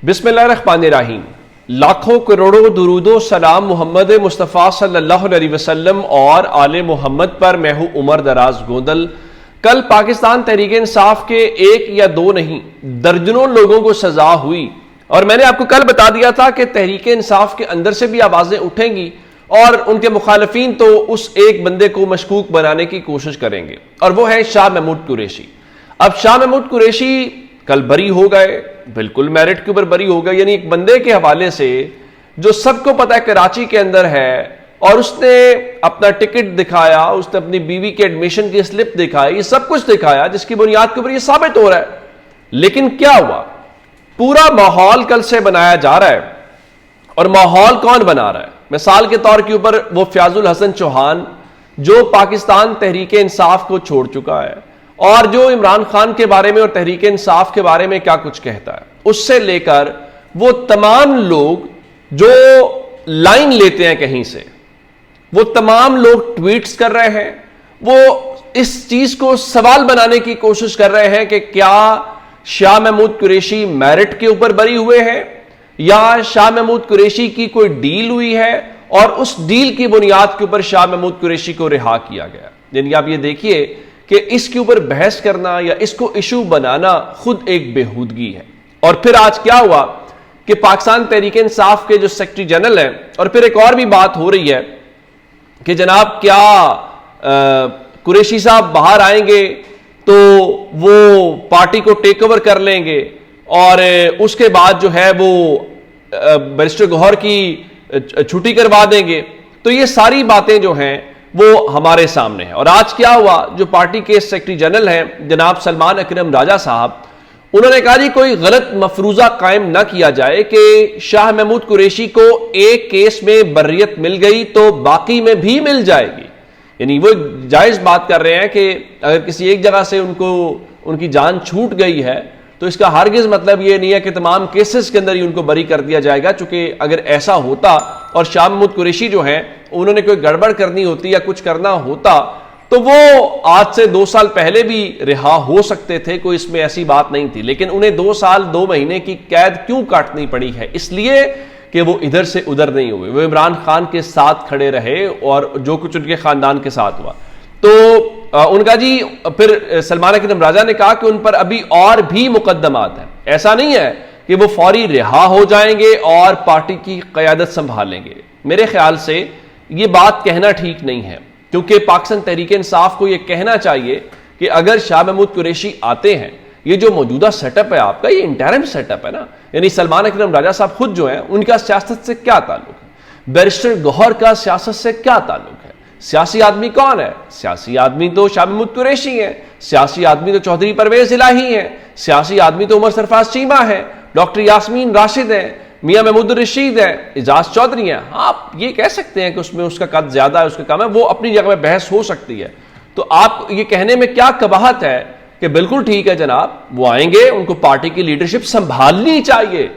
बिस्मिल्लाहिर्रहमानिर्रहीम। लाखों करोड़ों दुरूदो सलाम मोहम्मद मुस्तफ़ा सल्लल्लाहु अलैहि वसल्लम और आले मोहम्मद पर। मैं हूं उमर दराज गोंदल। कल पाकिस्तान तहरीक इंसाफ के एक या दो नहीं दर्जनों लोगों को सजा हुई और मैंने आपको कल बता दिया था कि तहरीक इंसाफ के अंदर से भी आवाजें उठेंगी और उनके मुखालिफिन तो उस एक बंदे को मशकूक बनाने की कोशिश करेंगे और वो है शाह महमूद कुरैशी। अब शाह महमूद कुरैशी कल बरी हो गए, बिल्कुल मेरिट के ऊपर बरी हो गए, यानी एक बंदे के हवाले से जो सबको पता है कराची के अंदर है और उसने अपना टिकट दिखाया, उसने अपनी बीवी के एडमिशन की स्लिप दिखाई, सब कुछ दिखाया जिसकी बुनियाद के ऊपर यह साबित हो रहा है। लेकिन क्या हुआ, पूरा माहौल कल से बनाया जा रहा है और माहौल कौन बना रहा है? मिसाल के तौर के ऊपर वो फयाजुल हसन चौहान जो पाकिस्तान तहरीक इंसाफ को छोड़ चुका है और जो इमरान खान के बारे में और तहरीक इंसाफ के बारे में क्या कुछ कहता है, उससे लेकर वो तमाम लोग जो लाइन लेते हैं कहीं से, वो तमाम लोग ट्वीट्स कर रहे हैं, वो इस चीज को सवाल बनाने की कोशिश कर रहे हैं कि क्या शाह महमूद कुरैशी मेरिट के ऊपर बरी हुए हैं या शाह महमूद कुरैशी की कोई डील हुई है और उस डील की बुनियाद के ऊपर शाह महमूद कुरैशी को रिहा किया गया। यानी आप ये देखिए कि इसके ऊपर बहस करना या इसको इशू बनाना खुद एक बेहूदगी है। और फिर आज क्या हुआ कि पाकिस्तान तहरीक इंसाफ के जो सेक्रेटरी जनरल हैं, और फिर एक और भी बात हो रही है कि जनाब क्या कुरैशी साहब बाहर आएंगे तो वो पार्टी को टेक ओवर कर लेंगे और उसके बाद जो है वो बैरिस्टर गौहर की छुट्टी करवा देंगे। तो ये सारी बातें जो हैं वो हमारे सामने है। और आज क्या हुआ, जो पार्टी के सेक्रेटरी जनरल हैं जनाब सलमान अकरम राजा साहब, उन्होंने कहा जी कोई गलत मफरूजा कायम ना किया जाए कि शाह महमूद कुरैशी को एक केस में बर्रियत मिल गई तो बाकी में भी मिल जाएगी। यानी वो जायज बात कर रहे हैं कि अगर किसी एक जगह से उनकी जान छूट गई है तो इसका हरगिज मतलब ये नहीं है कि तमाम केसेस के अंदर ही उनको बरी कर दिया जाएगा। चूंकि अगर ऐसा होता और शाह महमूद कुरैशी जो हैं उन्होंने कोई गड़बड़ करनी होती या कुछ करना होता तो वो आज से 2 साल पहले भी रिहा हो सकते थे, कोई इसमें ऐसी बात नहीं थी। लेकिन उन्हें 2 साल 2 महीने की कैद क्यों काटनी पड़ी है? इसलिए कि वो इधर से उधर नहीं हुए, वो इमरान खान के साथ खड़े रहे और जो कुछ उनके खानदान के साथ हुआ। तो उनका जी फिर सलमान अकरम राजा ने कहा कि उन पर अभी और भी मुकदमात हैं, ऐसा नहीं है कि वो फौरी रिहा हो जाएंगे और पार्टी की क़यादत संभालेंगे। मेरे ख्याल से ये बात कहना ठीक नहीं है, क्योंकि पाकिस्तान तहरीक इंसाफ को यह कहना चाहिए कि अगर शाह महमूद कुरैशी आते हैं, ये जो मौजूदा सेटअप है आपका, ये इंटरिम सेटअप है ना, यानी सलमान अकरम राजा साहब खुद जो है उनका सियासत से क्या ताल्लुक है, बैरिस्टर गौहर का सियासत से क्या ताल्लुक है? सियासी आदमी कौन है? सियासी आदमी तो शाह महमूद कुरैशी है, सियासी आदमी तो चौधरी परवेज इलाही है, सियासी आदमी तो उमर सरफराज चीमा है, डॉक्टर यास्मीन राशिद है, मियां महमूद रशीद है, इजाज चौधरी है। आप ये कह सकते हैं कि उसमें उसका कद ज्यादा है, उसका कम है, वो अपनी जगह में बहस हो सकती है। तो आप ये कहने में क्या कबाहत है कि बिल्कुल ठीक है जनाब, वो आएंगे, उनको पार्टी की लीडरशिप संभालनी चाहिए।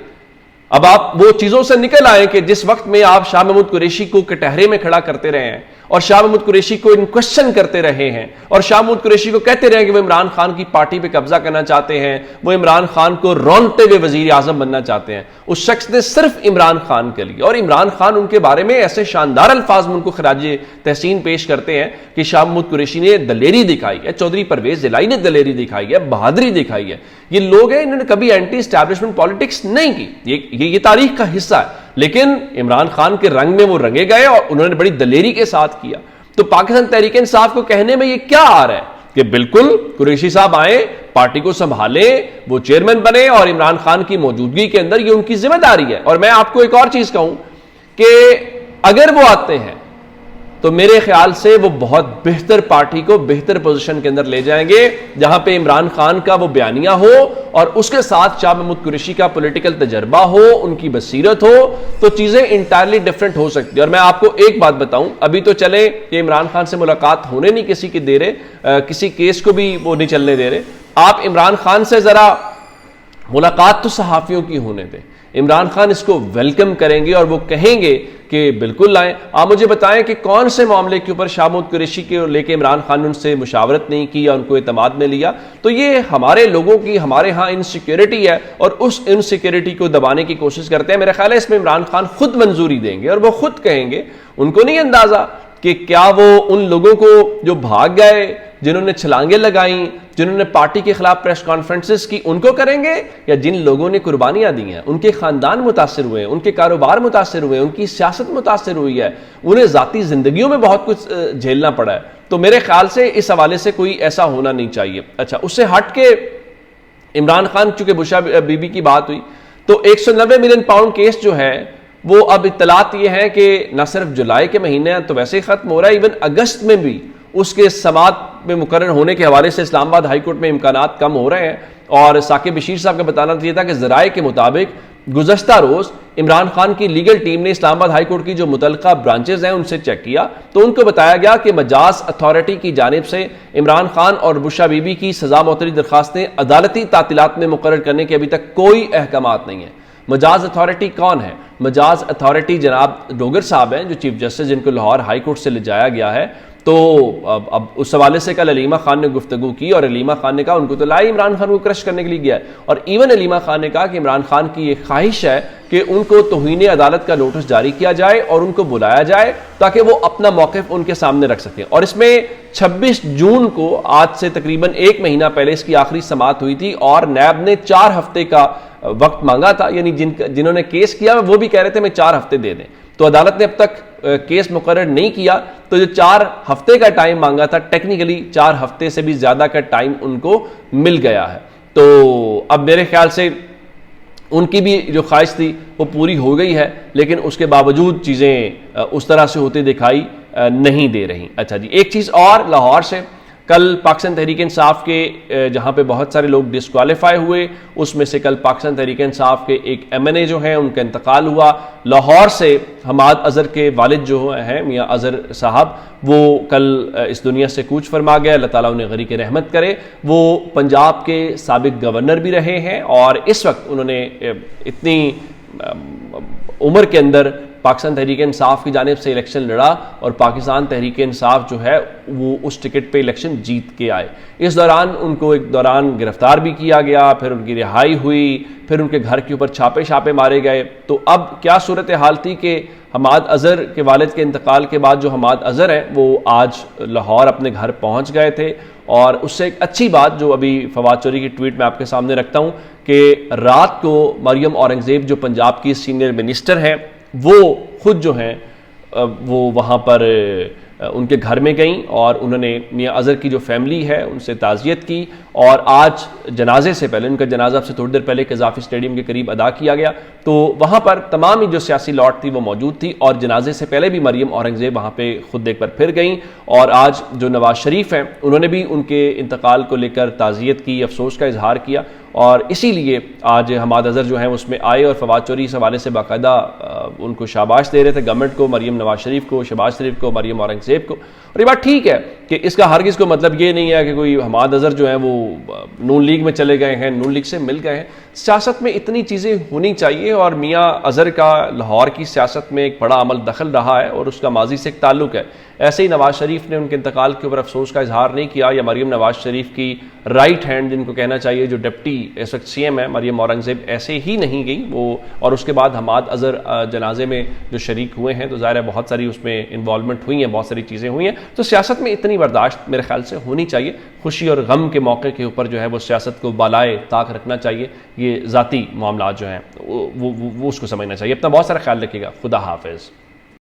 अब आप वो चीजों से निकल आए कि जिस वक्त में आप शाह महमूद कुरैशी को कटहरे में खड़ा करते रहे हैं और शाह महमूद कुरैशी को इन क्वेश्चन करते रहे हैं और शाह महमूद कुरैशी को कहते रहे कि वो इमरान खान की पार्टी पे कब्जा करना चाहते हैं, वो इमरान खान को रौंदते हुए वजीर आजम बनना चाहते हैं। उस शख्स ने सिर्फ इमरान खान के लिए, और इमरान खान उनके बारे में ऐसे शानदार अल्फाज में उनको खराजे तहसीन पेश करते हैं कि शाह महमूद कुरैशी ने दलेरी दिखाई है, चौधरी परवेज इलाही ने दलेरी दिखाई है, बहादुरी दिखाई है। ये लोग हैं, इन्होंने कभी एंटी एस्टैब्लिशमेंट पॉलिटिक्स नहीं की, ये तारीख का हिस्सा है, लेकिन इमरान खान के रंग में वो रंगे गए और उन्होंने बड़ी दलेरी के साथ किया। तो पाकिस्तान तहरीक इंसाफ को कहने में ये क्या आ रहा है कि बिल्कुल कुरैशी साहब आए, पार्टी को संभाले, वो चेयरमैन बने और इमरान खान की मौजूदगी के अंदर ये उनकी जिम्मेदारी है। और मैं आपको एक और चीज कहूं कि अगर वो आते हैं तो मेरे ख्याल से वो बहुत बेहतर पार्टी को बेहतर पोजीशन के अंदर ले जाएंगे, जहां पे इमरान खान का वो बयानिया हो और उसके साथ शाह महमूद कुरैशी का पॉलिटिकल तजर्बा हो, उनकी बसीरत हो, तो चीजें इंटायरली डिफरेंट हो सकती है। और मैं आपको एक बात बताऊं, अभी तो चले कि इमरान खान से मुलाकात होने नहीं किसी की दे रहे, किसी केस को भी वो नहीं चलने दे रहे। आप इमरान खान से जरा मुलाकात तो सहाफ़ियों की होने दें। इमरान खान इसको वेलकम करेंगे और वो कहेंगे कि बिल्कुल लाएं। आप मुझे बताएं कि कौन से मामले के ऊपर शाह महमूद कुरैशी के लेके इमरान खान ने उनसे मुशावरत नहीं की या उनको एतमाद में लिया। तो ये हमारे लोगों की हमारे यहाँ इनसिक्योरिटी है और उस इनसिक्योरिटी को दबाने की कोशिश करते हैं। मेरा ख्याल है इसमें इमरान खान खुद मंजूरी देंगे और वो खुद कहेंगे। उनको नहीं अंदाजा कि क्या वो उन लोगों को जो भाग गए, जिन्होंने छलांगे लगाई, जिन्होंने पार्टी के खिलाफ प्रेस कॉन्फ्रेंसेस की, उनको करेंगे, या जिन लोगों ने कुर्बानियां दी हैं, उनके खानदान मुतासर हुए हैं, उनके कारोबार मुतासर हुए हैं, उनकी सियासत मुतासर हुई है, उन्हें जाती जिंदगियों में बहुत कुछ झेलना पड़ा है। तो मेरे ख्याल से इस हवाले से कोई ऐसा होना नहीं चाहिए। अच्छा, उससे हट के इमरान खान, चूंकि बुशा बीबी की बात हुई, तो 190 मिलियन पाउंड केस जो है वो अब इत्तलात ये है कि न सिर्फ जुलाई के महीने तो वैसे ही खत्म हो रहा है, इवन अगस्त में भी उसके समात में मुकर्रर होने के हवाले से इस्लामाबाद हाई कोर्ट में इम्कानात कम हो रहे हैं। और साकिब बशीर साहब का बताना यह था कि ज़राए के मुताबिक गुज़श्ता रोज़ इमरान खान की लीगल टीम ने इस्लामाबाद हाई कोर्ट की जो मुतल्लिका ब्रांचेज हैं उनसे चेक किया, तो उनको बताया गया कि मजाज अथॉरिटी की जानिब से इमरान खान और बुशा बीबी की सजा मौतरी दरखास्तें अदालती तातीलात में मुकर्रर करने के अभी तक कोई अहकामात नहीं है। मजाज अथॉरिटी कौन है? मजाज अथॉरिटी जनाब डोगर साहब हैं, जो चीफ जस्टिस, जिनको लाहौर हाई कोर्ट से ले जाया गया है। तो अब उस हवाले से कल अलीमा खान ने गुफ्तगू की और अलीमा खान ने कहा उनको तो लाई इमरान खान को क्रश करने के लिए गया है। और इवन अलीमा खान ने कहा कि इमरान खान की ये ख्वाहिश है कि उनको तौहीन अदालत का नोटिस जारी किया जाए और उनको बुलाया जाए ताकि वो अपना मौक़िफ़ उनके सामने रख सकें। और इसमें 26 जून को, आज से तकरीबन 1 महीना पहले, इसकी आखिरी समाअत हुई थी और नैब ने 4 हफ्ते का वक्त मांगा था। यानी जिन्होंने केस किया वो भी कह रहे थे मैं 4 हफ्ते दे दें। तो अदालत ने अब तक केस मुकर्रर नहीं किया, तो जो 4 हफ्ते का टाइम मांगा था, टेक्निकली 4 हफ्ते से भी ज्यादा का टाइम उनको मिल गया है। तो अब मेरे ख्याल से उनकी भी जो ख्वाहिश थी वो पूरी हो गई है, लेकिन उसके बावजूद चीज़ें उस तरह से होती दिखाई नहीं दे रही। अच्छा जी, एक चीज़ और, लाहौर से कल पाकिस्तान तहरीक इंसाफ के जहाँ पे बहुत सारे लोग डिस्क्वालीफाई हुए, उसमें से कल पाकिस्तान तहरीक इंसाफ के एक MNA जो हैं उनका इंतकाल हुआ। लाहौर से हमाद अजहर के वालिद जो हैं मियाँ अजहर साहब, वो कल इस दुनिया से कूच फरमा गए, अल्लाह ताला उन्हें गरीक रहमत करे। वो पंजाब के साबिक गवर्नर भी रहे हैं और इस वक्त उन्होंने इतनी उम्र के अंदर पाकिस्तान तहरीक इंसाफ की जानिब से इलेक्शन लड़ा और पाकिस्तान तहरीक इंसाफ जो है वो उस टिकट पे इलेक्शन जीत के आए। इस दौरान उनको एक दौरान गिरफ्तार भी किया गया, फिर उनकी रिहाई हुई, फिर उनके घर के ऊपर छापे मारे गए। तो अब क्या सूरत हाल थी कि हमाद अजहर के वालिद के इंतकाल के बाद जो हमाद अजहर हैं वो आज लाहौर अपने घर पहुंच गए थे। और उससे एक अच्छी बात जो अभी फवाद चौधरी की ट्वीट में आपके सामने रखता हूं कि रात को मरियम औरंगजेब जो पंजाब की सीनियर मिनिस्टर हैं वो खुद जो हैं वो वहाँ पर उनके घर में गईं और उन्होंने मियाँ अजहर की जो फैमिली है उनसे ताज़ियत की। और आज जनाजे से पहले, उनका जनाजा से थोड़ी देर पहले कज़ाफ़ी स्टेडियम के करीब अदा किया गया, तो वहाँ पर तमाम ही जो सियासी लॉट थी वो मौजूद थी। और जनाजे से पहले भी मरियम औरंगज़ेब वहाँ पे खुद एक बार फिर गईं और आज जो नवाज शरीफ हैं उन्होंने भी उनके इंतकाल को लेकर ताज़ियत की, अफसोस का इजहार किया। और इसीलिए आज हमाद अजहर जो हैं उसमें आए और फवाद चौधरी इस हवाले से बाकायदा उनको शाबाश दे रहे थे, गवर्नमेंट को, मरियम नवाज शरीफ को, शहबाज शरीफ को, मरियम औरंगज़ेब को। और ये बात ठीक है कि इसका हरगिज़ को मतलब ये नहीं है कि कोई हमाद अजहर जो है वो नून लीग में चले गए हैं, नून लीग से मिल गए हैं। सियासत में इतनी चीज़ें होनी चाहिए और मियाँ अजहर का लाहौर की सियासत में एक बड़ा अमल दखल रहा है और उसका माजी से एक ताल्लुक है। ऐसे ही नवाज शरीफ ने उनके इंतकाल के ऊपर अफसोस का इजहार नहीं किया, या मरियम नवाज शरीफ की राइट हैंड जिनको कहना चाहिए, जो डिप्टी इस वक्त CM है, मरियम औरंगज़ेब, ऐसे ही नहीं गई वो। और उसके बाद हमाद अजहर जनाजे में जो शरीक हुए हैं तो ज़ाहिर है बहुत सारी उसमें इन्वॉल्वमेंट हुई है, बहुत सारी चीज़ें हुई हैं। तो सियासत में इतनी बर्दाश्त मेरे ख्याल से होनी चाहिए। खुशी और गम के मौके के ऊपर जो है वो सियासत को बालाए ताक रखना चाहिए। ये ज़ाती मामला जो हैं वो उसको समझना चाहिए। अपना बहुत सारा ख्याल रखिएगा। खुदा हाफिज़।